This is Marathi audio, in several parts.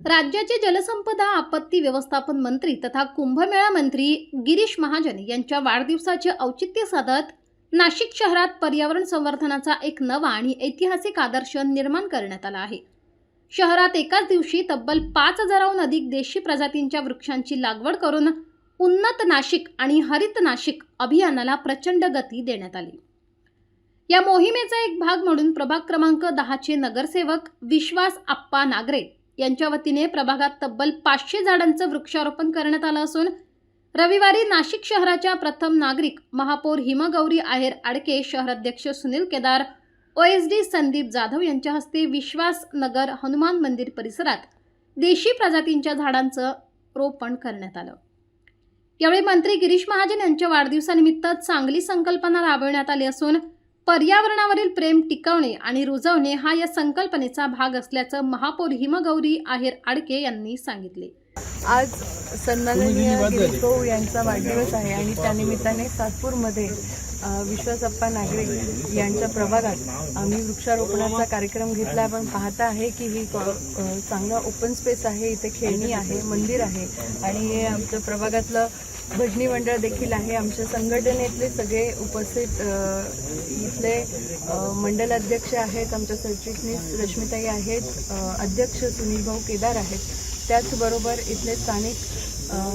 राज्याचे जलसंपदा आपत्ती व्यवस्थापन मंत्री तथा कुंभमेळा मंत्री गिरीश महाजन यांच्या वाढदिवसाचे औचित्य साधत नाशिक शहरात पर्यावरण संवर्धनाचा एक नवा आणि ऐतिहासिक आदर्श निर्माण करण्यात आला आहे। शहरात एकाच दिवशी तब्बल 5,000हून अधिक देशी प्रजातींच्या वृक्षांची लागवड करून उन्नत नाशिक आणि हरित नाशिक अभियानाला प्रचंड गती देण्यात आली। या मोहिमेचा एक भाग म्हणून प्रभाग क्रमांक 10 चे नगरसेवक विश्वास आप्पा नागरे यांच्या वतीने प्रभागात तब्बल 500 झाडांचं वृक्षारोपण करण्यात आलं असून रविवारी नाशिक शहराच्या प्रथम नागरिक महापौर हिमगौरी आहेर आडके, शहराध्यक्ष सुनील केदार, OSD संदीप जाधव यांच्या हस्ते विश्वास नगर हनुमान मंदिर परिसरात देशी प्रजातींच्या झाडांचं रोपण करण्यात आलं। यावेळी मंत्री गिरीश महाजन यांच्या वाढदिवसानिमित्त चांगली संकल्पना राबवण्यात आली असून पर्यावरणावरील प्रेम टिकवणे आणि रुजवणे हा या संकल्पनेचा भाग असल्याचं महापौर हिमगौरी आहेर आडके यांनी सांगितले। आज सन्माननीय गिरीश भाऊ यांचा वाढदिवस आहे आणि त्यानिमित्ताने सातपूरमध्ये विश्वासप्पा नागरे यांच्या प्रभागात आम्ही वृक्षारोपणाचा कार्यक्रम घेतला। आपण पाहता आहे की ही चांगला ओपन स्पेस आहे, इथे खेळणी आहे, मंदिर आहे आणि हे आमच्या प्रभागातलं भजनी मंडळ देखील आहे। आमच्या संघटनेतले सगळे उपस्थित इथले मंडल अध्यक्ष आहेत, आमच्या सरचिटणीस रश्मिताई आहेत, अध्यक्ष सुनील भाऊ केदार आहेत, त्याचबरोबर इथले स्थानिक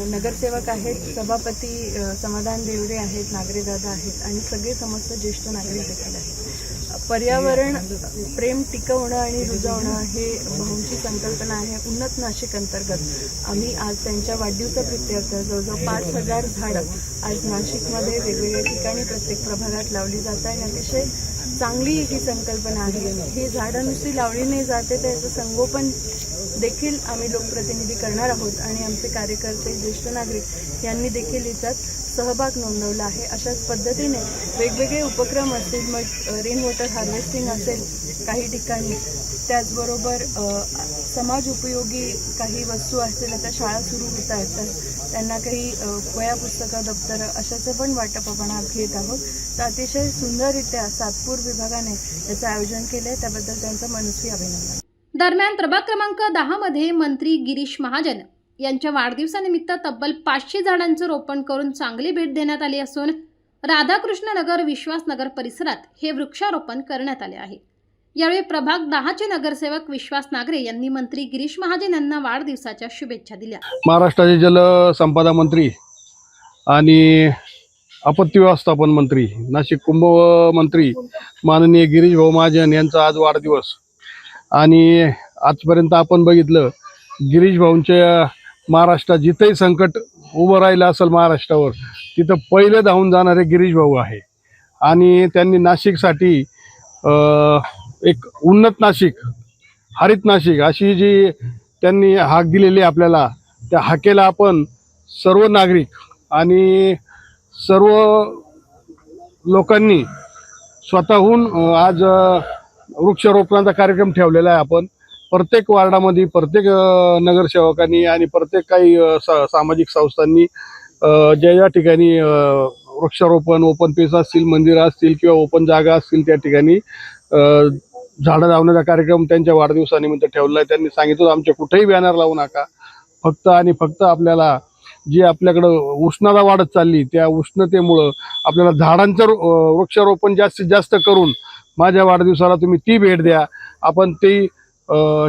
नगरसेवक आहेत, सभापती समाधान देवरे आहेत, नागरेदादा आहेत आणि सगळे समस्त ज्येष्ठ नागरिक देखील आहेत। पर्यावरण प्रेम टिकवणं आणि रुजवणं हे भाऊंची संकल्पना आहे। उन्नत नाशिक अंतर्गत आम्ही आज त्यांच्या वाढदिवसाप्रित्यर्थ जवळजवळ 5,000 झाडं आज नाशिकमध्ये वेगवेगळ्या ठिकाणी प्रत्येक प्रभागात लावली जात आहे। अतिशय चांगली ही संकल्पना आहे। ही झाडं नुसती लावली नाही जाते, त्याचं संगोपन देखील आम्ही लोकप्रतिनिधी करणार आहोत आणि आमचे कार्यकर्ते ज्येष्ठ नागरिक यांनी देखील याच्यात सहभाग नोंदवला आहे। अशाच पद्धतीने वेगवेगळे उपक्रम असतील, मग रेन वॉटर हार्वेस्टिंग असेल काही ठिकाणी, त्याचबरोबर समाज उपयोगी काही वस्तू असतील। आता शाळा सुरू होत आहेत तर त्यांना काही वह्या पुस्तकं दप्तरं अशाचं पण वाटप आपण आज घेत आहोत। तर अतिशय सुंदररित्या सातपूर विभागाने याचं आयोजन केलं आहे, त्याबद्दल त्यांचं मनस्वी अभिनंदन। दरम्यान प्रभाग क्रमांक 10 मध्ये मंत्री गिरीश महाजन यांच्या वाढदिवसानिमित्त तब्बल 500 झाडांचं रोपण करून चांगली भेट देण्यात आली असून राधाकृष्ण नगर, विश्वास नगर परिसरात हे वृक्षारोपण करण्यात आले आहे। यावेळी प्रभाग 10 चे नगरसेवक विश्वास नागरे यांनी मंत्री गिरीश महाजन यांना वाढदिवसाच्या शुभेच्छा दिल्या। महाराष्ट्राचे जलसंपदा मंत्री आणि आपत्ती व्यवस्थापन मंत्री, नाशिक कुंभ मंत्री माननीय गिरीश भाऊ महाजन यांचा आज वाढदिवस आणि आजपर्यंत आपण बघितलं गिरीश भाऊंच्या महाराष्ट्रात जिथेही संकट उभं राहिलं असेल महाराष्ट्रावर, तिथं पहिले धावून जाणारे गिरीश भाऊ आहे आणि त्यांनी नाशिकसाठी एक उन्नत नाशिक, हरित नाशिक अशी जी त्यांनी हाक दिलेली आपल्याला, त्या हाकेला आपण सर्व नागरिक आणि सर्व लोकांनी स्वतःहून आज वृक्षारोपणाचा कार्यक्रम ठेवलेला आहे। आपण प्रत्येक वार्डामध्ये प्रत्येक नगरसेवकांनी आणि प्रत्येक काही सामाजिक संस्थांनी ज्या ठिकाणी वृक्षारोपण, ओपन पेस असतील, मंदिरं असतील किंवा ओपन जागा असतील त्या ठिकाणी झाडं लावण्याचा कार्यक्रम त्यांच्या वाढदिवसानिमित्त ठेवला आहे। त्यांनी सांगितलं आमच्या कुठेही बॅनर लावू नका, फक्त आणि फक्त आपल्याला जी आपल्याकडं उष्णता वाढत चालली त्या उष्णतेमुळं आपल्याला झाडांचं वृक्षारोपण जास्तीत जास्त करून माझ्या वाढदिवसाला तुम्ही ती भेट द्या। आपण ती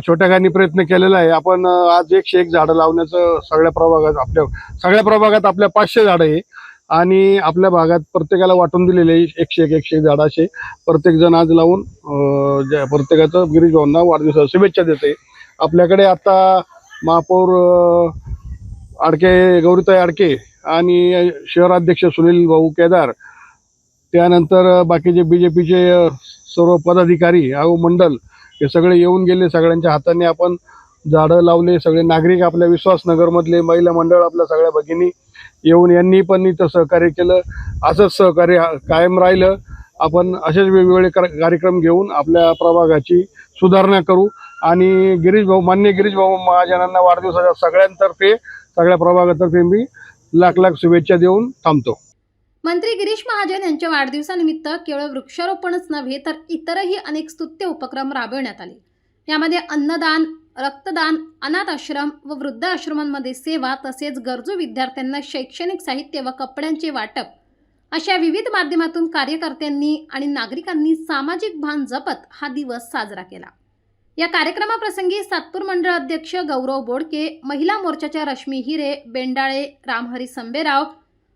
छोट्या खानी प्रयत्न केलेला आहे। आपण आज 101 झाडं लावण्याचं सगळ्या प्रभागात आपल्या 500 झाडं आहे आणि आपल्या भागात प्रत्येकाला वाटून दिलेले 101 झाडं असे प्रत्येक जण आज लावून प्रत्येकाचं गिरीश भाऊंना वाढदिवसाला शुभेच्छा देते। आपल्याकडे आता महापौर आडके, गौरीताई आडके आणि शहराध्यक्ष सुनील भाऊ केदार, त्यानंतर बाकीचे BJPचे सर्व पदाधिकारी, मंडल हे सगळे येऊन गेले। सगळ्यांच्या हाताने आपण झाडं लावले। सगळे नागरिक आपल्या विश्वासनगरमधले महिला मंडळ, आपल्या सगळ्या भगिनी येऊन यांनी पण इथं सहकार्य केलं। असंच सहकार्य कायम राहिलं। आपण असेच वेगवेगळे कार्यक्रम घेऊन आपल्या प्रभागाची सुधारणा करू आणि माननीय गिरीश भाऊ महाजनांना वाढदिवसाच्या सगळ्यांतर्फे, सगळ्या प्रभागातर्फे मी लाख लाख शुभेच्छा देऊन थांबतो। मंत्री गिरीश महाजन यांच्या वाढदिवसानिमित्त केवळ वृक्षारोपणच नव्हे तर इतरही अनेक स्तुत्य उपक्रम राबवण्यात आले। यामध्ये अन्नदान, रक्तदान, अनाथ आश्रम व वृद्धाश्रमांमध्ये सेवा तसेच गरजू विद्यार्थ्यांना शैक्षणिक साहित्य व कपड्यांचे वाटप अशा विविध माध्यमातून कार्यकर्त्यांनी आणि नागरिकांनी सामाजिक भान जपत हा दिवस साजरा केला। या कार्यक्रमाप्रसंगी सातपूर मंडळ अध्यक्ष गौरव बोडके, महिला मोर्चाच्या रश्मी हिरे, बेंडाळे, रामहरी संबेराव,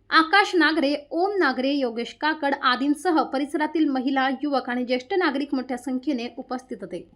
आकाश नागरे, ओम नागरे, योगेश काकड आदींसह परिसरातील महिला, युवक आणि ज्येष्ठ नागरिक मोठ्या संख्येने उपस्थित होते।